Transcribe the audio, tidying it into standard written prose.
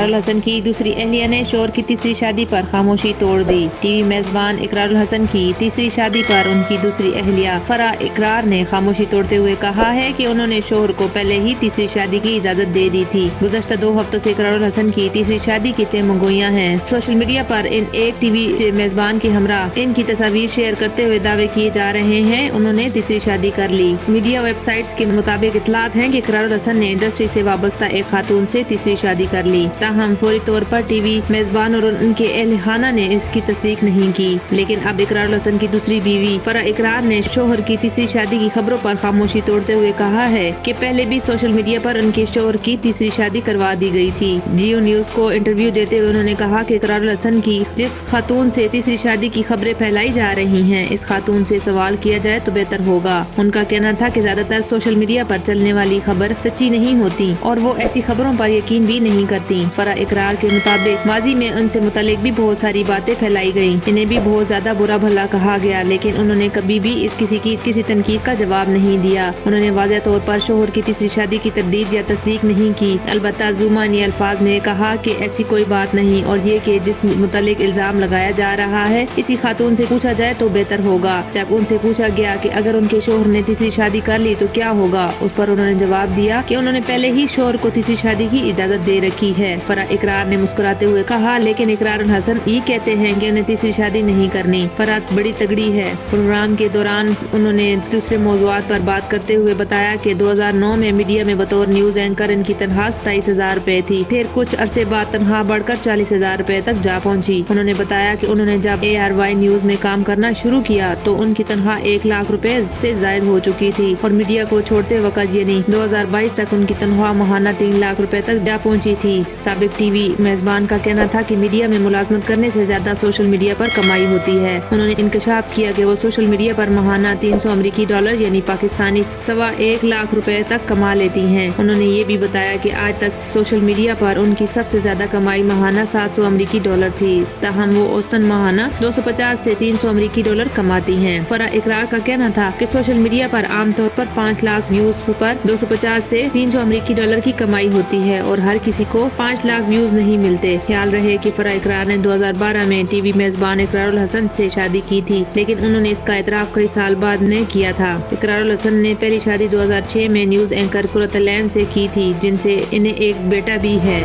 इकरारुल हसन की दूसरी अहलिया ने शोहर की तीसरी शादी पर खामोशी तोड़ दी। टीवी मेजबान इकरारुल हसन की तीसरी शादी पर उनकी दूसरी अहलिया फरा इकरार ने खामोशी तोड़ते हुए कहा है कि उन्होंने शोहर को पहले ही तीसरी शादी की इजाजत दे दी थी। गुज़श्ता 2 हफ्तों से इकरारुल हसन की तीसरी शादी की चमगोइयां हैं। सोशल मीडिया पर इन एक टीवी मेजबान की हमरा इनकी तस्वीर शेयर करते हुए दावे किए जा रहे हैं उन्होंने तीसरी शादी कर ली। मीडिया वेबसाइट्स के मुताबिक इतलात हैं कि इकरारुल हसन ने इंडस्ट्री से वाबस्ता एक खातून से तीसरी शादी कर ली। ताहम फौरी तौर पर टीवी मेजबान और उनके अहल खाना ने इसकी तस्दीक नहीं की। लेकिन अब इकरारुल हसन की दूसरी बीवी फरा इकरार ने शोहर की तीसरी शादी की खबरों पर खामोशी तोड़ते हुए कहा है कि पहले भी सोशल मीडिया पर उनके शोहर की तीसरी शादी करवा दी गई थी। जियो न्यूज को इंटरव्यू देते हुए उन्होंने कहा कि इकरारुल हसन की जिस खातून से तीसरी शादी की खबरें फैलाई जा रही हैं, इस खातून से सवाल किया जाए तो बेहतर होगा। उनका कहना था कि ज्यादातर सोशल मीडिया पर चलने वाली खबर सच्ची नहीं होती और वो ऐसी खबरों पर यकीन भी नहीं करती। फरा इकरार के मुताबिक माजी में उनसे मुतालिक भी बहुत सारी बातें फैलाई गयी, इन्हें भी बहुत ज्यादा बुरा भला कहा गया, लेकिन उन्होंने कभी भी किसी तनकीद का जवाब नहीं दिया। उन्होंने वाज़ेह तौर पर शोहर की तीसरी शादी की तरदीद या तस्दीक नहीं की। अलबत्ता जुमानी अल्फाज में कहा कि ऐसी कोई बात नहीं और ये कि जिस मुतालिक इल्जाम लगाया जा रहा है इसी खातून से पूछा जाए तो बेहतर होगा। जब उनसे पूछा गया कि अगर उनके शोहर ने तीसरी शादी कर ली तो क्या होगा, उस पर उन्होंने जवाब दिया कि उन्होंने पहले ही शोहर को तीसरी शादी की इजाजत दे रखी है। फरा इकरार ने मुस्कुराते हुए कहा, लेकिन इकरारुल हसन ये कहते हैं कि उन्हें तीसरी शादी नहीं करनी। फरात बड़ी तगड़ी है। प्रोग्राम के दौरान उन्होंने दूसरे मौज़ूआत पर बात करते हुए बताया कि 2009 में मीडिया में बतौर न्यूज एंकर इनकी तनख्वाह 27,000 रुपए थी। फिर कुछ अरसे बाद तनख्वाह बढ़कर 40,000 रुपए तक जा पहुंची। उन्होंने बताया कि उन्होंने जब ARY न्यूज में काम करना शुरू किया तो उनकी तनख्वाह 1 लाख रुपए से जायद हो चुकी थी और मीडिया को छोड़ते वक्त यानी 2022 तक उनकी तनख्वाह माहाना 3 लाख रुपए तक जा पहुंची थी। साबिक टीवी मेजबान का कहना था कि मीडिया में मुलाजमत करने से ज्यादा सोशल मीडिया पर कमाई होती है। उन्होंने इंकशाफ किया कि वो सोशल मीडिया पर माहाना 300 अमेरिकी डॉलर यानी पाकिस्तानी 1.25 लाख रुपए तक कमा लेती हैं। उन्होंने ये भी बताया कि आज तक सोशल मीडिया पर उनकी सबसे ज्यादा कमाई माहाना 700 अमेरिकी डॉलर थी। ताहम वो औसतन माहाना 250 से 300 अमेरिकी डॉलर कमाती हैं। फरा इकरार का कहना था कि सोशल मीडिया पर आमतौर पर 5 लाख व्यूज पर 250 से 300 अमेरिकी डॉलर की कमाई होती है और हर किसी को 5 लाख व्यूज नहीं मिलते। ख्याल रहे कि फरा इकरार ने 2012 में टीवी मेजबान इकरारुल हसन से शादी की थी, लेकिन उन्होंने इसका एतराफ कई साल बाद ने किया था। इकरारुल हसन ने पहली शादी 2006 में न्यूज एंकर कुरतलैन से की थी, जिनसे इन्हें एक बेटा भी है।